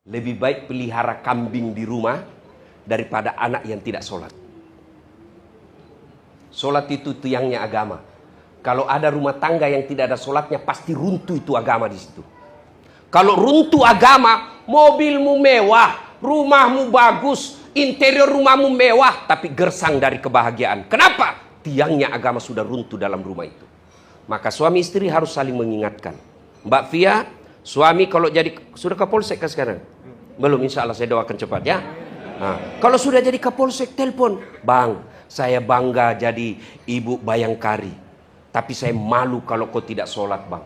Lebih baik pelihara kambing di rumah daripada anak yang tidak sholat. Sholat itu tiangnya agama. Kalau ada rumah tangga yang tidak ada sholatnya, pasti runtuh itu agama di situ. Kalau runtuh agama, mobilmu mewah, rumahmu bagus, interior rumahmu mewah, tapi gersang dari kebahagiaan. Kenapa? Tiangnya agama sudah runtuh dalam rumah itu. Maka suami istri harus saling mengingatkan. Mbak Fia, suami kalau jadi, sudah ke polsek kan sekarang? Belum, insya Allah saya doakan cepat ya. Nah, kalau sudah jadi kapolsek, telepon, Bang, saya bangga jadi ibu Bayangkari, tapi saya malu kalau kau tidak sholat, Bang.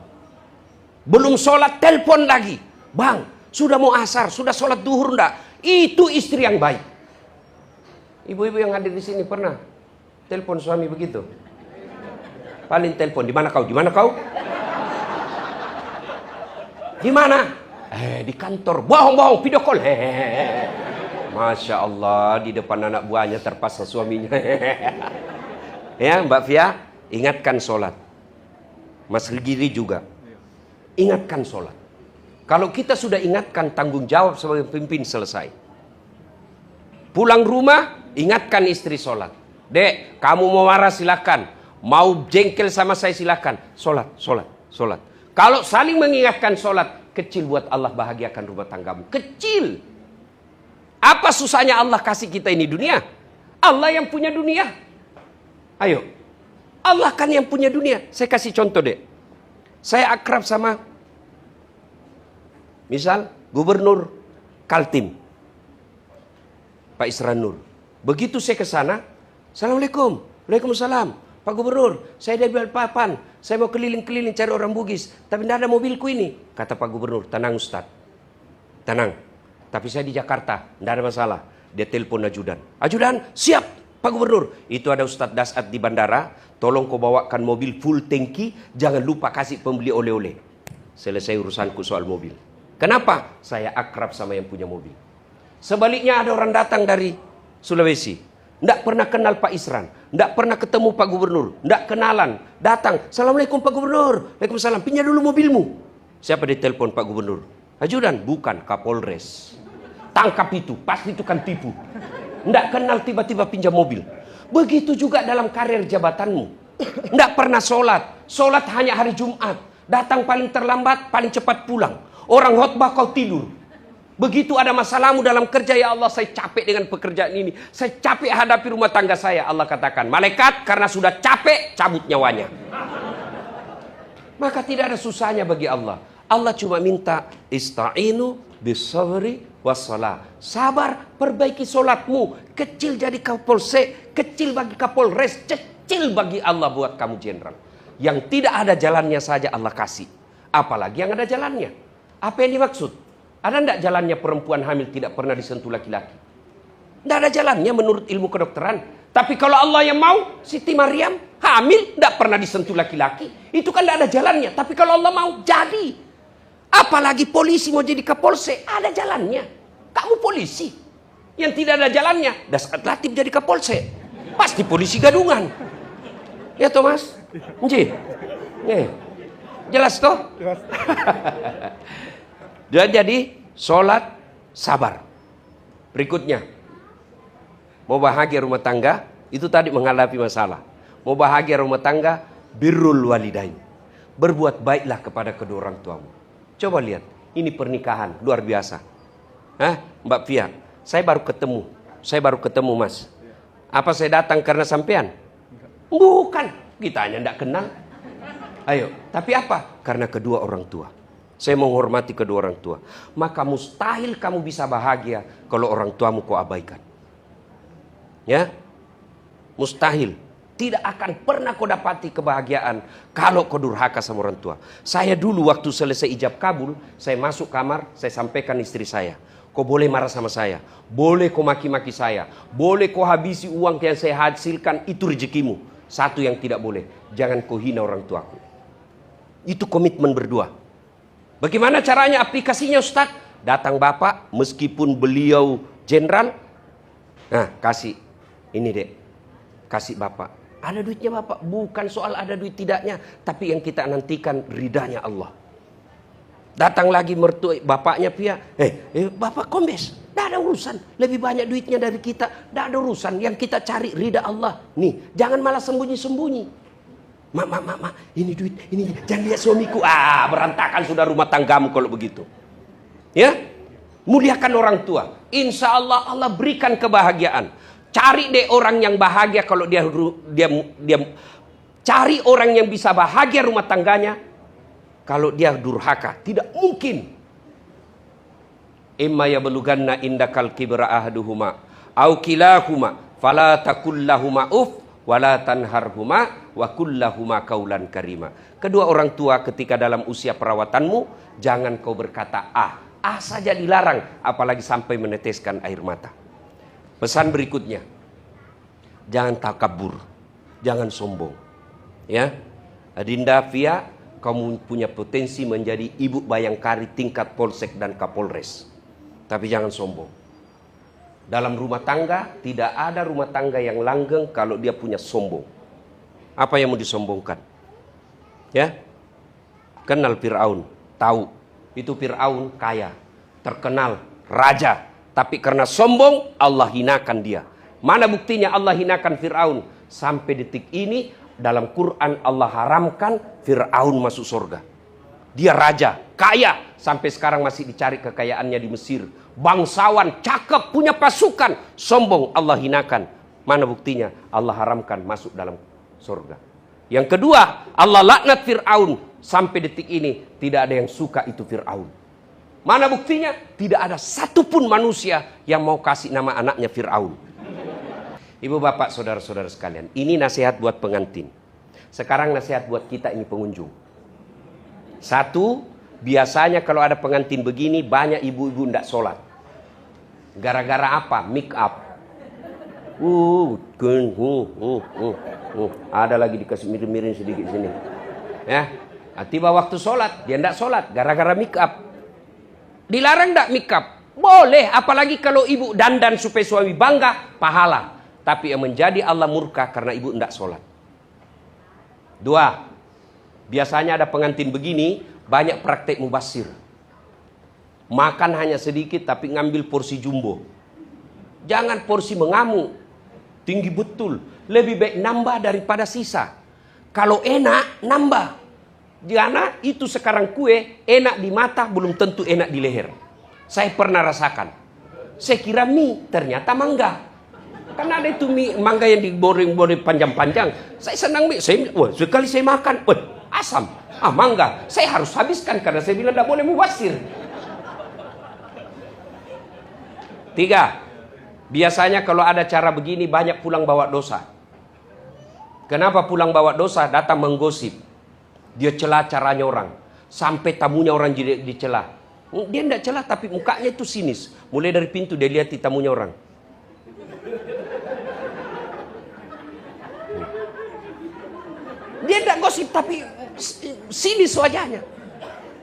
Belum sholat, telepon lagi, Bang, sudah mau asar, sudah sholat duhur enggak? Itu istri yang baik. Ibu-ibu yang hadir di sini pernah telepon suami begitu? Paling telepon, di mana kau? Di mana kau? Di mana? Di kantor. Bohong-bohong, video call. Masya Allah, di depan anak buahnya terpaksa suaminya. Ya, Mbak Fia, ingatkan sholat. Mas Giri juga. Ingatkan sholat. Kalau kita sudah ingatkan, tanggung jawab sebagai pemimpin selesai. Pulang rumah, ingatkan istri sholat. Dek, kamu mau marah silakan. Mau jengkel sama saya silakan. Sholat, sholat, sholat. Kalau saling mengingatkan sholat, kecil buat Allah bahagiakan rumah tanggamu. Kecil. Apa susahnya Allah kasih kita ini dunia? Allah yang punya dunia. Ayo. Allah kan yang punya dunia. Saya kasih contoh deh. Saya akrab sama, misal, Gubernur Kaltim, Pak Isran Nur. Begitu saya ke sana, Assalamualaikum. Waalaikumsalam. Pak Gubernur, saya dari Balikpapan. Saya mau keliling-keliling cari orang Bugis, tapi tidak ada mobilku ini. Kata Pak Gubernur, tenang Ustaz. Tenang. Tapi saya di Jakarta, tidak ada masalah. Dia telepon ajudan. Ajudan, siap Pak Gubernur. Itu ada Ustaz Dasat di bandara. Tolong kau bawakan mobil full tangki. Jangan lupa kasih pembeli oleh-oleh. Selesai urusanku soal mobil. Kenapa? Saya akrab sama yang punya mobil. Sebaliknya ada orang datang dari Sulawesi. Tidak pernah kenal Pak Isran. Tidak pernah ketemu Pak Gubernur. Tidak kenalan. Datang. Assalamualaikum Pak Gubernur. Waalaikumsalam. Pinjam dulu mobilmu. Siapa ditelepon Pak Gubernur? Ajudan. Bukan. Kapolres. Tangkap itu. Pasti itu kan tipu. Tidak kenal tiba-tiba pinjam mobil. Begitu juga dalam karir jabatanmu. Tidak pernah sholat. Sholat hanya hari Jumat. Datang paling terlambat, paling cepat pulang. Orang khotbah kau tidur. Begitu ada masalahmu dalam kerja, ya Allah saya capek dengan pekerjaan ini. Saya capek hadapi rumah tangga saya. Allah katakan, malaikat karena sudah capek, cabut nyawanya. Maka tidak ada susahnya bagi Allah. Allah cuma minta, ista'inu bisabri wassalah. Sabar, perbaiki solatmu. Kecil jadi kapolsek, kecil bagi kapolres, kecil bagi Allah buat kamu jenderal. Yang tidak ada jalannya saja Allah kasih. Apalagi yang ada jalannya. Apa yang dimaksud? Ada enggak jalannya perempuan hamil tidak pernah disentuh laki-laki? Tidak ada jalannya menurut ilmu kedokteran. Tapi kalau Allah yang mau, Siti Maryam hamil tidak pernah disentuh laki-laki. Itu kan tidak ada jalannya. Tapi kalau Allah mau, jadi. Apalagi polisi mau jadi kapolsek, ada jalannya. Kamu polisi. Yang tidak ada jalannya, Dasat Latif jadi kapolsek. Pasti polisi gadungan. Ya Thomas? Nji? Jelas toh? Jelas. Jadi sholat sabar. Berikutnya, mau bahagia rumah tangga, itu tadi menghadapi masalah. Mau bahagia rumah tangga, birrul walidain. Berbuat baiklah kepada kedua orang tuamu. Coba lihat, ini pernikahan luar biasa. Mbak Fia, saya baru ketemu Mas. Apa saya datang karena sampean? Bukan, kita hanya tidak kenal. Ayo, tapi apa? Karena kedua orang tua. Saya menghormati kedua orang tua. Maka mustahil kamu bisa bahagia kalau orang tuamu kau abaikan. Ya? Mustahil. Tidak akan pernah kau dapati kebahagiaan kalau kau durhaka sama orang tua. Saya dulu waktu selesai ijab kabul, saya masuk kamar, saya sampaikan istri saya. Kau boleh marah sama saya. Boleh kau maki-maki saya. Boleh kau habisi uang yang saya hasilkan, itu rezekimu. Satu yang tidak boleh, jangan kau hina orang tuaku. Itu komitmen berdua. Bagaimana caranya aplikasinya Ustaz? Datang bapak, meskipun beliau jenderal, nah kasih, ini dek, kasih bapak. Ada duitnya bapak, bukan soal ada duit tidaknya, tapi yang kita nantikan ridhanya Allah. Datang lagi mertua, bapaknya pia, bapak kombes, tidak ada urusan. Lebih banyak duitnya dari kita, tidak ada urusan. Yang kita cari ridha Allah. Nih, jangan malah sembunyi-sembunyi. Mak, ini duit, ini jangan lihat suamiku. Berantakan sudah rumah tanggamu kalau begitu. Ya, muliakan orang tua. Insya Allah Allah berikan kebahagiaan. Cari deh orang yang bahagia kalau dia cari orang yang bisa bahagia rumah tangganya. Kalau dia durhaka, tidak mungkin. Imma yablughanna indakal kibra ahaduhuma au kilahuma fala taqul lahumā uff wala tanharhuma wa qul lahumā qaulan karima. Kedua orang tua ketika dalam usia perawatanmu, jangan kau berkata ah saja dilarang, apalagi sampai meneteskan air mata. Pesan berikutnya, jangan takabur, jangan sombong. Ya, Adinda Fia, kamu punya potensi menjadi ibu bayangkari tingkat polsek dan kapolres. Tapi jangan sombong. Dalam rumah tangga, tidak ada rumah tangga yang langgeng kalau dia punya sombong. Apa yang mau disombongkan? Ya, kenal Fir'aun, tahu. Itu Fir'aun kaya, terkenal, raja. Tapi karena sombong, Allah hinakan dia. Mana buktinya Allah hinakan Fir'aun? Sampai detik ini, dalam Quran Allah haramkan Fir'aun masuk surga. Dia raja, kaya, sampai sekarang masih dicari kekayaannya di Mesir. Bangsawan, cakep, punya pasukan, sombong, Allah hinakan. Mana buktinya? Allah haramkan masuk dalam surga. Yang kedua, Allah laknat Fir'aun. Sampai detik ini tidak ada yang suka itu Fir'aun. Mana buktinya? Tidak ada satupun manusia yang mau kasih nama anaknya Fir'aun. Ibu bapak saudara-saudara sekalian, ini nasihat buat pengantin. Sekarang nasihat buat kita ini pengunjung. Satu, biasanya kalau ada pengantin begini banyak ibu-ibu tidak sholat. Gara-gara apa? Make up. Ada lagi dikasih miring-miring sedikit sini. Ya, tiba waktu sholat dia tidak sholat gara-gara make up. Dilarang tidak make up? Boleh, apalagi kalau ibu dandan supaya suami bangga, pahala. Tapi yang menjadi Allah murka karena ibu tidak sholat. Dua, biasanya ada pengantin begini, banyak praktek mubasir. Makan hanya sedikit tapi ngambil porsi jumbo. Jangan porsi mengamuk, tinggi betul. Lebih baik nambah daripada sisa. Kalau enak, nambah. Karena itu sekarang kue, enak di mata, belum tentu enak di leher. Saya pernah rasakan. Saya kira mie, ternyata mangga. Karena ada itu mie mangga yang digoreng-goreng panjang-panjang. Saya senang mie. Sekali saya makan, asam. Mangga. Saya harus habiskan karena saya bilang tidak boleh mubasir. Tiga, biasanya kalau ada cara begini banyak pulang bawa dosa. Kenapa pulang bawa dosa? Datang menggosip. Dia celah caranya orang. Sampai tamunya orang dicela. Dia tidak celah tapi mukanya itu sinis. Mulai dari pintu dia lihat tamunya orang. Dia tidak gosip tapi sinis wajahnya.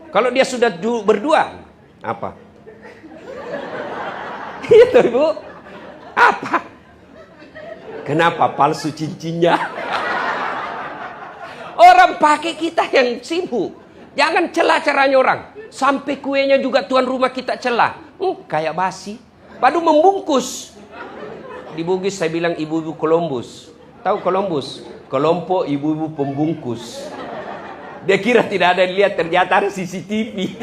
Kalau dia sudah berdua, apa? Itu ibu, apa? Kenapa palsu cincinnya? Orang pakai kita yang sibuk. Jangan celah caranya orang. Sampai kuenya juga tuan rumah kita celah. Kayak basi. Baru membungkus. Di Bugis saya bilang ibu-ibu Columbus. Tahu Columbus? Kelompok ibu-ibu pembungkus. Dia kira tidak ada yang lihat, ternyata ada CCTV.